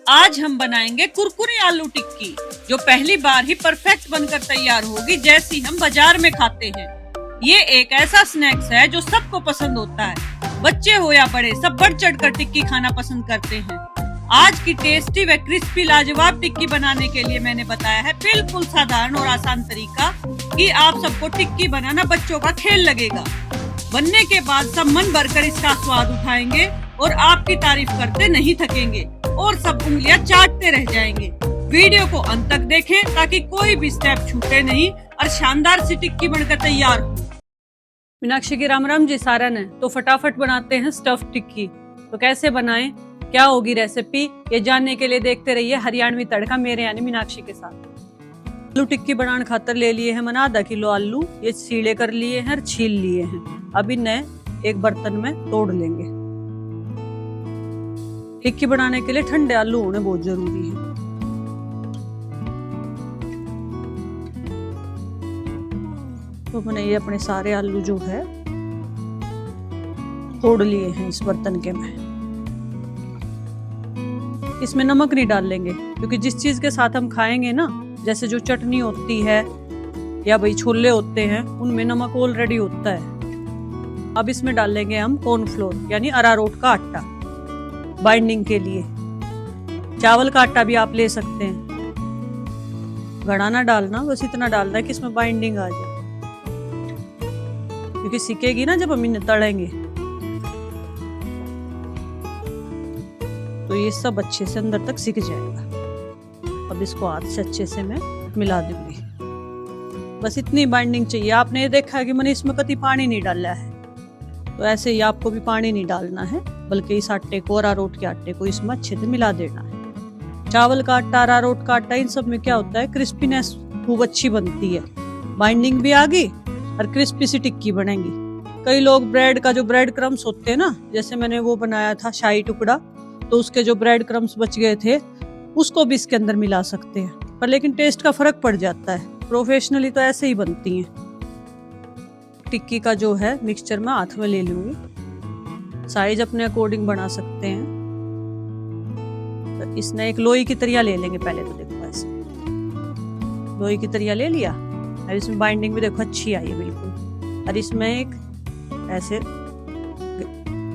आज हम बनाएंगे कुरकुरी आलू टिक्की, जो पहली बार ही परफेक्ट बनकर तैयार होगी जैसी हम बाजार में खाते हैं। ये एक ऐसा स्नैक्स है जो सबको पसंद होता है। बच्चे हो या बड़े, सब बढ़ चढ़कर टिक्की खाना पसंद करते हैं। आज की टेस्टी व क्रिस्पी लाजवाब टिक्की बनाने के लिए मैंने बताया है बिल्कुल साधारण और आसान तरीका कि आप सबको टिक्की बनाना बच्चों का खेल लगेगा। बनने के बाद सब मन भरकर इसका स्वाद उठाएंगे और आपकी तारीफ करते नहीं थकेंगे और सब उंगलियां चाटते रह जाएंगे। वीडियो को अंत तक देखें ताकि कोई भी स्टेप छूटे नहीं और शानदार सी टिक्की बनकर तैयार हो। मीनाक्षी की राम राम जी सारन है, तो फटाफट बनाते हैं स्टफ टिक्की। तो कैसे बनाएं, क्या होगी रेसिपी, ये जानने के लिए देखते रहिए हरियाणवी तड़का मेरे यानी मीनाक्षी के साथ। आलू टिक्की बनाने खातर ले लिए हैं मैंने आधा किलो आलू। ये छीले कर लिए हैं और छील लिए हैं। अब इन्हें एक बर्तन में तोड़ लेंगे। टिक्की बनाने के लिए ठंडे आलू होने बहुत जरूरी है। तो मैंने ये अपने सारे आलू जो है तोड़ लिए हैं इस बर्तन के में। इसमें नमक नहीं डाल लेंगे क्योंकि जिस चीज के साथ हम खाएंगे ना, जैसे जो चटनी होती है या भाई छोले होते हैं, उनमें नमक ऑलरेडी होता है। अब इसमें डाल लेंगे हम कॉर्नफ्लोर यानी अरारोट का आटा बाइंडिंग के लिए। चावल का आटा भी आप ले सकते हैं। घड़ा ना डालना, बस इतना डालना है कि इसमें बाइंडिंग आ जाए, क्योंकि सिकेगी ना जब हम इन्हें तड़ेंगे तो ये सब अच्छे से अंदर तक सिक जाएगा। अब इसको हाथ से अच्छे से मैं मिला दूंगी। बस इतनी बाइंडिंग चाहिए। आपने ये देखा है कि मैंने इसमें कभी पानी नहीं डाला है, तो ऐसे ही आपको भी पानी नहीं डालना है, बल्कि इस आटे को, अरारोट के आटे को इसमें अच्छे से मिला देना है। चावल का आटा, अरारोट का आटा, इन सब में क्या होता है, क्रिस्पीनेस खूब अच्छी बनती है। बाइंडिंग भी आ गई और क्रिस्पी सी टिक्की बनेगी। कई लोग ब्रेड का जो ब्रेड क्रम्स होते हैं ना, जैसे मैंने वो बनाया था शाही टुकड़ा, तो उसके जो ब्रेड क्रम्स बच गए थे उसको भी इसके अंदर मिला सकते हैं, पर लेकिन टेस्ट का फर्क पड़ जाता है। प्रोफेशनली तो ऐसे ही बनती हैं। टिक्की का जो है मिक्सचर मैं हाथ में ले लूंगी। साइज अपने अकॉर्डिंग बना सकते हैं। तो इसने एक लोई की तरिया ले लेंगे पहले। तो देखो ऐसे लोई की तरिया ले लिया और इसमें बाइंडिंग भी देखो अच्छी आई है बिल्कुल। और इसमें एक ऐसे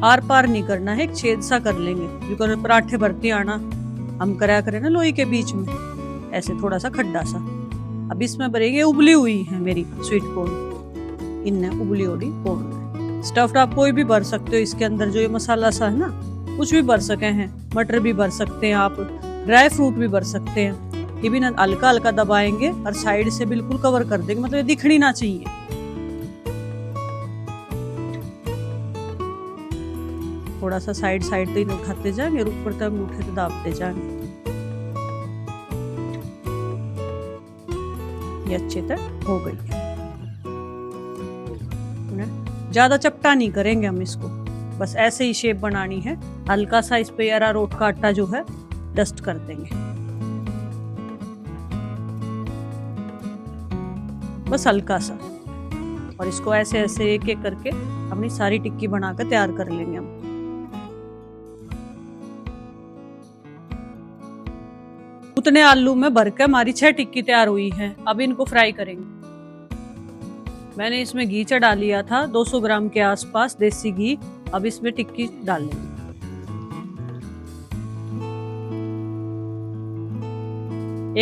आर पार नहीं करना है, एक छेद सा कर लेंगे, क्योंकि पराठे भरती आना हम करा करें ना लोई के बीच में, ऐसे थोड़ा सा खड्डा सा। अब इसमें भरेंगे उबली हुई है मेरी स्वीट कॉर्न। इनने उबली हुई कॉर्न स्टफ्ड आप कोई भी भर सकते हो। इसके अंदर जो ये मसाला सा है ना, कुछ भी भर सके हैं। मटर भी भर सकते हैं आप, ड्राई फ्रूट भी भर सकते हैं। ये भी ना हल्का हल्का दबाएंगे और साइड से बिल्कुल कवर कर देंगे, मतलब ये दिखनी ना चाहिए। थोड़ा सा साइड साइड तो इन्हें उठाते जाएंगे और ऊपर तक अंगूठे तो दाबते जाएंगे। ये अच्छे तक हो गई है। ज्यादा चपटा नहीं करेंगे हम इसको, बस ऐसे ही शेप बनानी है। हल्का सा इस पे अरारोट का आटा जो है डस्ट कर देंगे, बस हल्का सा। और इसको ऐसे ऐसे एक एक करके अपनी सारी टिक्की बनाकर तैयार कर लेंगे हम। उतने आलू में भर के हमारी 6 टिक्की तैयार हुई है। अब इनको फ्राई करेंगे। मैंने इसमें घी चढ़ा लिया था 200 ग्राम के आसपास, देसी घी। अब इसमें टिक्की डाल लेंगे।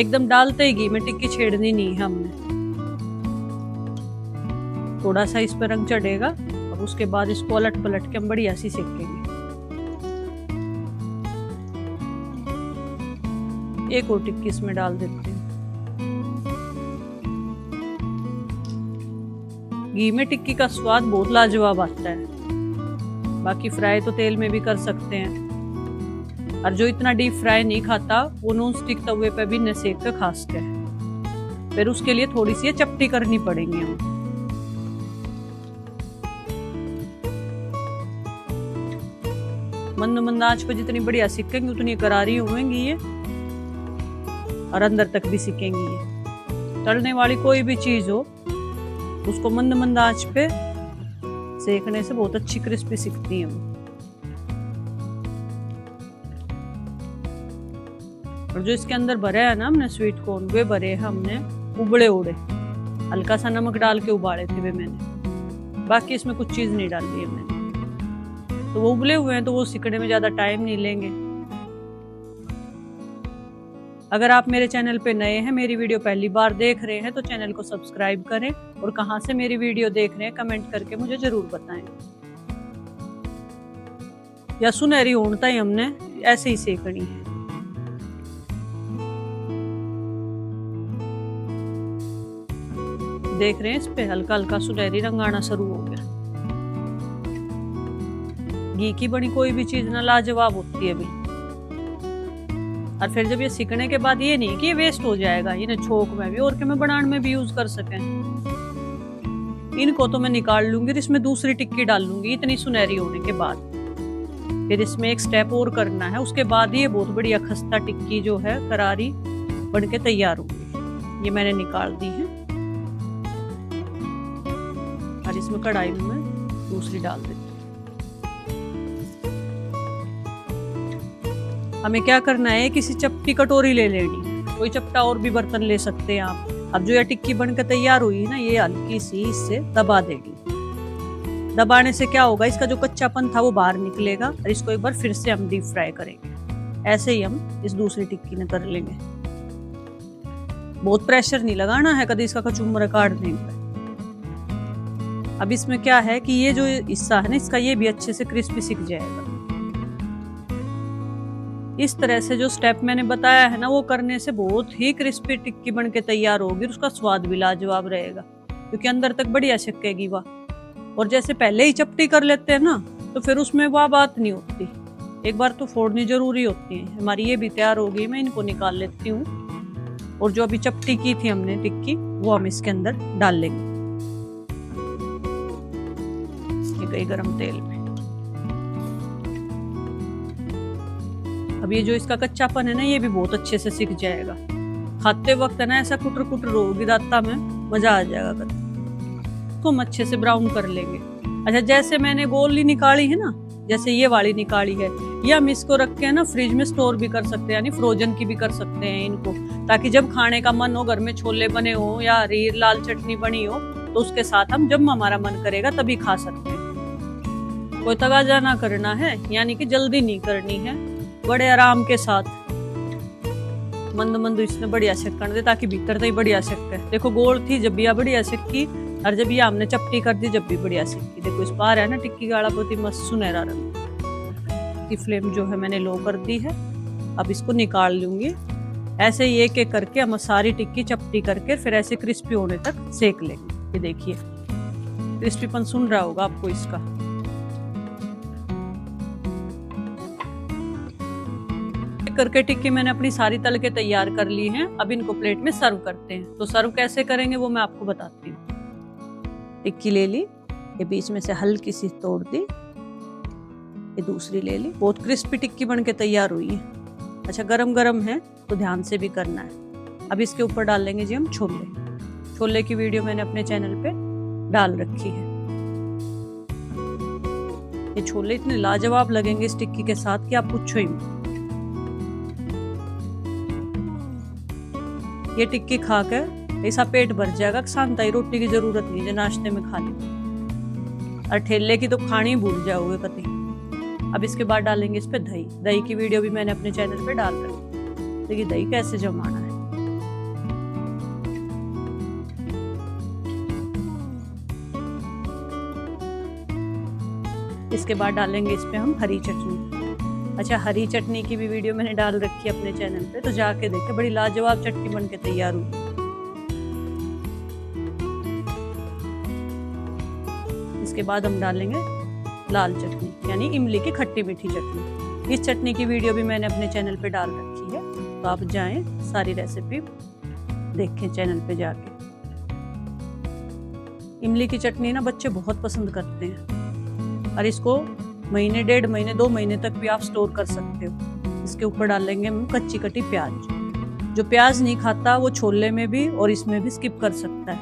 एकदम डालते ही घी में टिक्की छेड़नी नहीं है हमने। थोड़ा सा इस पर रंग चढ़ेगा। अब उसके बाद इसको पलट पलट के हम बढ़िया सी सेकेंगे। एक और टिक्की इसमें डाल देते हैं। घी में टिक्की का स्वाद बहुत लाजवाब आता है। बाकी फ्राई तो तेल में भी कर सकते हैं, और जो इतना डीप फ्राई नहीं खाता वो नॉन स्टिक तवे पे भी न सेक कर खा सकते हैं। फिर उसके लिए थोड़ी सी चपटी करनी पड़ेगी हमें। मंद मंद आंच पे जितनी बढ़िया सिकेंगी उतनी करारी होंगी ये, और अंदर तक भी सिकेंगी ये। तलने वाली कोई भी चीज हो, उसको मंद मंद आंच पे सेकने से बहुत अच्छी क्रिस्पी सिकती है। और जो इसके अंदर भरे है ना हमने स्वीट कॉर्न, वे भरे हैं हमने उबले उड़े, हल्का सा नमक डाल के उबाले थे वे मैंने, बाकी इसमें कुछ चीज नहीं डाली है मैंने। तो वो उबले हुए हैं तो वो सिकने में ज्यादा टाइम नहीं लेंगे। अगर आप मेरे चैनल पे नए हैं, मेरी वीडियो पहली बार देख रहे हैं, तो चैनल को सब्सक्राइब करें और कहां से मेरी वीडियो देख रहे हैं कमेंट करके मुझे जरूर बताएं। या सुनहरी होता ही हमने ऐसे ही सेकनी है। देख रहे हैं इस पे हल्का हल्का सुनहरी रंग आना शुरू हो गया। घी की बनी कोई भी चीज ना लाजवाब होती है बिल्कुल। और फिर जब ये सिकने के बाद ये नहीं कि ये वेस्ट हो जाएगा, इन्हें छोक में भी और के में बनाने में भी यूज कर सकें। इनको तो मैं निकाल लूंगी, इसमें दूसरी टिक्की डाल लूंगी इतनी सुनहरी होने के बाद। फिर इसमें एक स्टेप और करना है, उसके बाद ये बहुत बढ़िया खस्ता टिक्की जो है करारी बन के तैयार होगी। ये मैंने निकाल दी है और इसमें कढ़ाई में मैं दूसरी डाल देती हूँ। हमें क्या करना है, किसी चपटी कटोरी ले लेनी, कोई चपटा और भी बर्तन ले सकते हैं आप। अब जो ये टिक्की बनकर तैयार हुई ना, ये हल्की सी इससे दबा देगी। दबाने से क्या होगा, इसका जो कच्चापन था वो बाहर निकलेगा और इसको एक बार फिर से हम डीप फ्राई करेंगे। ऐसे ही हम इस दूसरी टिक्की में कर लेंगे। बहुत प्रेशर नहीं लगाना है, कभी इसका कचूमर काट देंगे। अब इसमें क्या है कि ये जो हिस्सा है ना इसका, ये भी अच्छे से क्रिस्पी सिक जाएगा। इस तरह से जो स्टेप मैंने बताया है ना, वो करने से बहुत ही क्रिस्पी टिक्की बन के तैयार होगी और उसका स्वाद भी लाजवाब रहेगा, क्योंकि अंदर तक बढ़िया सिकेगी वह। और जैसे पहले ही चपटी कर लेते हैं ना, तो फिर उसमें वह बात नहीं होती, एक बार तो फोड़नी जरूरी होती है। हमारी ये भी तैयार हो गई, मैं इनको निकाल लेती हूँ। और जो अभी चपटी की थी हमने टिक्की, वो हम इसके अंदर डाल लेंगे, ये गई गरम तेल में। अब ये जो इसका कच्चापन है ना, ये भी बहुत अच्छे से सिक जाएगा। खाते वक्त है ना ऐसा कुटर कुटर होगी दाता में, मजा आ जाएगा। तो हम अच्छे से ब्राउन कर लेंगे। अच्छा, जैसे मैंने गोली निकाली है ना, जैसे ये वाली निकाली है, ये हम इसको रख के ना फ्रिज में स्टोर भी कर सकते हैं, यानी फ्रोजन की भी कर सकते हैं इनको, ताकि जब खाने का मन हो, घर में छोले बने हो या हरी लाल चटनी बनी हो, तो उसके साथ हम जब हमारा मन करेगा तभी खा सकते हैं। कोई तगाजा ना करना है, यानी कि जल्दी नहीं करनी है, बड़े आराम के साथ मंद मंद इसमें बढ़िया सेकन दे, ताकि भीतर तक बढ़िया सेके। देखो गोल थी जब भी बढ़िया सेकी, और जब ये हमने चपटी कर दी जब भी बढ़िया सेकी। देखो इस बार है ना टिक्की गाढ़ा बहुत ही मस्त सुनहरा रंग की। फ्लेम जो है मैंने लो कर दी है। अब इसको निकाल लूंगी। ऐसे ही एक एक करके हम सारी टिक्की चपटी करके फिर ऐसे क्रिस्पी होने तक सेक लेंगे। ये देखिए क्रिस्पीपन सुन रहा होगा आपको इसका। करके टिक्की मैंने अपनी सारी तल के तैयार कर ली हैं। अब इनको प्लेट में सर्व करते हैं। तो सर्व कैसे करेंगे वो मैं आपको बताती हूँ। टिक्की ले ली, ये बीच में से हल्की सी तोड़ दी, ये दूसरी ले ली। बहुत क्रिस्पी टिक्की बन के तैयार हुई है। अच्छा, गरम गरम है तो ध्यान से भी करना है। अब इसके ऊपर डाल लेंगे जी हम छोले। छोले की वीडियो मैंने अपने चैनल पे डाल रखी है। ये छोले इतने लाजवाब लगेंगे इस टिक्की के साथ कि आप पूछो ही। ये टिक्की खाकर ऐसा पेट भर जाएगा, शांता ही रोटी की जरूरत नहीं है, नाश्ते में खा ली। और ठेले की तो खानी भूल जाओगे कभी। अब इसके बाद डालेंगे इस पे दही। दही की वीडियो भी मैंने अपने चैनल पे डाल रखी। देखिए दही कैसे जमाना है। इसके बाद डालेंगे इस पे हम हरी चटनी। अच्छा, हरी चटनी की भी वीडियो मैंने डाल रखी है अपने चैनल पे, तो जाके देखे, बड़ी लाजवाब चटनी बन के तैयार हुई। इसके बाद हम डालेंगे लाल चटनी, यानी इमली की खट्टी मीठी चटनी। इस चटनी की वीडियो भी मैंने अपने चैनल पे डाल रखी है, तो आप जाएं सारी रेसिपी देखें चैनल पे जाके। इमली की चटनी ना बच्चे बहुत पसंद करते हैं, और इसको महीने, 1.5 महीने, 2 महीने तक भी आप स्टोर कर सकते हो। इसके ऊपर डाल लेंगे हम कच्ची कटी प्याज। जो प्याज नहीं खाता वो छोले में भी और इसमें भी स्किप कर सकता है,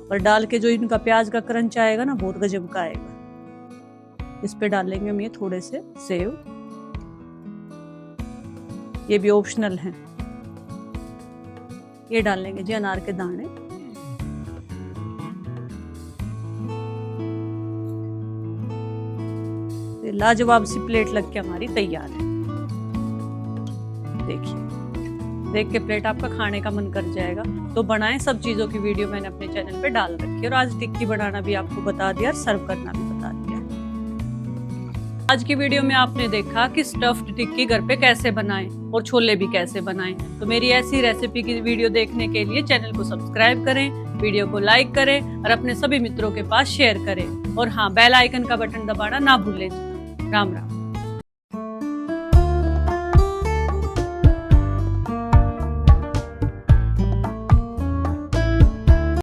पर डाल के जो इनका प्याज का क्रंच आएगा ना, बहुत गजब का आएगा। इस पे डालेंगे हम ये थोड़े से सेव। ये भी ऑप्शनल है, ये डाल लेंगे जी अनार के दाने। लाजवाब सी प्लेट लग के हमारी तैयार है। देखिए, देख के प्लेट आपका खाने का मन कर जाएगा। तो बनाएं, सब चीजों की वीडियो मैंने अपने चैनल पे डाल रखी है और आज टिक्की बनाना भी आपको बता दिया और सर्व करना भी बता दिया। आज की वीडियो में आपने देखा कि स्टफ्ड टिक्की घर पे कैसे बनाएं और छोले भी कैसे बनाएं। तो मेरी ऐसी रेसिपी की वीडियो देखने के लिए चैनल को सब्सक्राइब करें, वीडियो को लाइक करें और अपने सभी मित्रों के पास शेयर करें। और हाँ, बेल आइकन का बटन दबाना ना भूलें। राम राम।